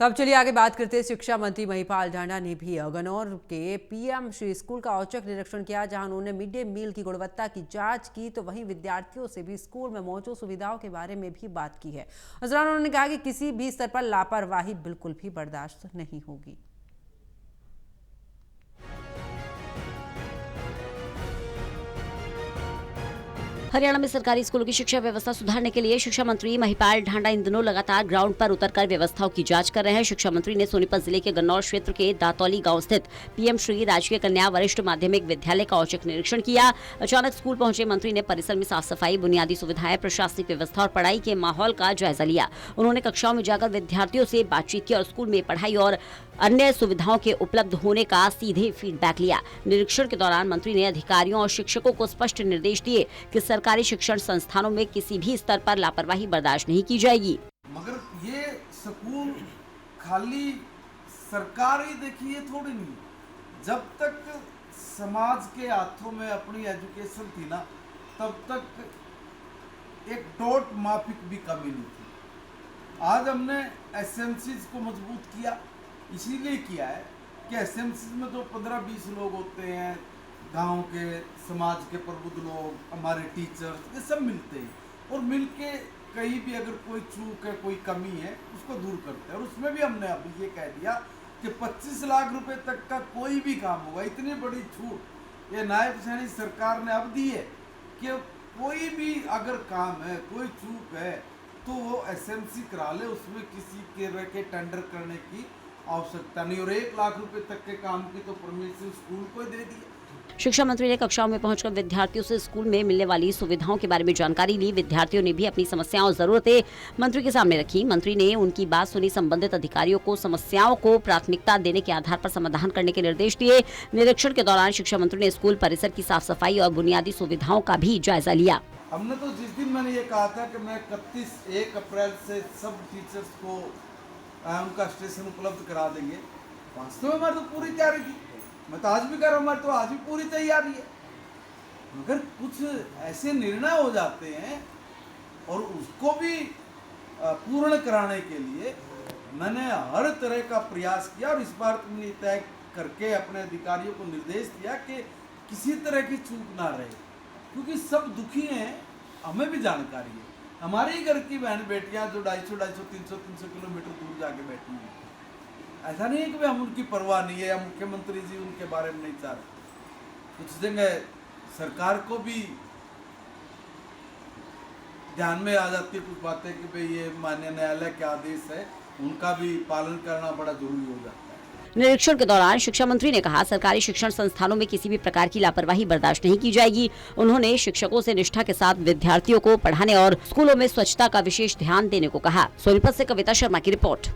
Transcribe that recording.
तो अब चलिए आगे बात करते हैं। शिक्षा मंत्री महिपाल ढांडा ने भी गन्नौर के पीएम श्री स्कूल का औचक निरीक्षण किया, जहां उन्होंने मिड डे मील की गुणवत्ता की जांच की। तो वहीं विद्यार्थियों से भी स्कूल में मौजूद सुविधाओं के बारे में भी बात की है। इस दौरान उन्होंने कहा कि किसी भी स्तर पर लापरवाही बिल्कुल भी बर्दाश्त नहीं होगी। हरियाणा में सरकारी स्कूलों की शिक्षा व्यवस्था सुधारने के लिए शिक्षा मंत्री महिपाल ढांडा इन दिनों लगातार ग्राउंड पर उतरकर व्यवस्थाओं की जांच कर रहे हैं। शिक्षा मंत्री ने सोनीपत जिले के गन्नौर क्षेत्र के दातौली गांव स्थित पीएम श्री राजकीय कन्या वरिष्ठ माध्यमिक विद्यालय का औचक निरीक्षण किया। अचानक स्कूल पहुंचे मंत्री ने परिसर में साफ सफाई, बुनियादी सुविधाएं, प्रशासनिक व्यवस्था और पढ़ाई के माहौल का जायजा लिया। उन्होंने कक्षाओं में जाकर विद्यार्थियों से बातचीत की और स्कूल में पढ़ाई और अन्य सुविधाओं के उपलब्ध होने का सीधे फीडबैक लिया। निरीक्षण के दौरान मंत्री ने अधिकारियों और शिक्षकों को स्पष्ट निर्देश दिए कि सरकारी शिक्षण संस्थानों में किसी भी स्तर पर लापरवाही बर्दाश्त नहीं की जाएगी। मगर ये स्कूल खाली सरकारी देखिए थोड़ी नहीं, जब तक समाज के हाथों में अपनी एजुकेशन थी ना, तब तक एक डॉट माफिक भी कमी नहीं थी। आज हमने एसएमसीज को मजबूत किया, इसीलिए किया है कि एसएमसीज में जो 15-20 लोग होते हैं, गांव के समाज के प्रबुद्ध लोग, हमारे टीचर्स, ये सब मिलते हैं और मिलके कहीं भी अगर कोई चूक है, कोई कमी है, उसको दूर करते हैं। और उसमें भी हमने अभी ये कह दिया कि 25 लाख रुपए तक का कोई भी काम होगा। इतनी बड़ी छूट ये नायब सैनी सरकार ने अब दी है कि कोई भी अगर काम है, कोई चूक है, तो वो एसएमसी करा ले, उसमें किसी के टेंडर करने की आवश्यकता नहीं। और 1 लाख रुपए तक के काम की तो परमिशन स्कूल को दे दी। शिक्षा मंत्री ने कक्षाओं में पहुंचकर विद्यार्थियों से स्कूल में मिलने वाली सुविधाओं के बारे में जानकारी ली। विद्यार्थियों ने भी अपनी समस्याओं और जरूरतें मंत्री के सामने रखी। मंत्री ने उनकी बात सुनी। संबंधित अधिकारियों को समस्याओं को प्राथमिकता देने के आधार पर समाधान करने के निर्देश दिए। निरीक्षण के दौरान शिक्षा मंत्री ने स्कूल परिसर की साफ सफाई और बुनियादी सुविधाओं का भी जायजा लिया। हमने तो जिस दिन मैंने ये कहा था कि मैं 1 अप्रैल से सब टीचर्स को उनका स्टेशन उपलब्ध करा देंगे, वास्तव में हमारी तो पूरी तैयारी थी। मैं तो आज भी कह रहा हूँ, हमारी तो आज भी पूरी तैयारी है। मगर कुछ ऐसे निर्णय हो जाते हैं और उसको भी पूर्ण कराने के लिए मैंने हर तरह का प्रयास किया। और इस बार मैंने तय करके अपने अधिकारियों को निर्देश दिया कि किसी तरह की चूक ना रहे, क्योंकि सब दुखी हैं, हमें भी जानकारी है। हमारे ही घर की बहन बेटियां जो 250, 300 किलोमीटर दूर जाके बैठी हैं। ऐसा नहीं है कि हम उनकी परवाह नहीं है या मुख्यमंत्री जी उनके बारे में नहीं चाह रहे। कुछ जगह सरकार को भी ध्यान में आ जाती है कुछ बातें कि भाई ये माननीय न्यायालय के आदेश है, उनका भी पालन करना बड़ा जरूरी हो जाता है। निरीक्षण के दौरान शिक्षा मंत्री ने कहा, सरकारी शिक्षण संस्थानों में किसी भी प्रकार की लापरवाही बर्दाश्त नहीं की जाएगी। उन्होंने शिक्षकों से निष्ठा के साथ विद्यार्थियों को पढ़ाने और स्कूलों में स्वच्छता का विशेष ध्यान देने को कहा। सोनीपत से कविता शर्मा की रिपोर्ट।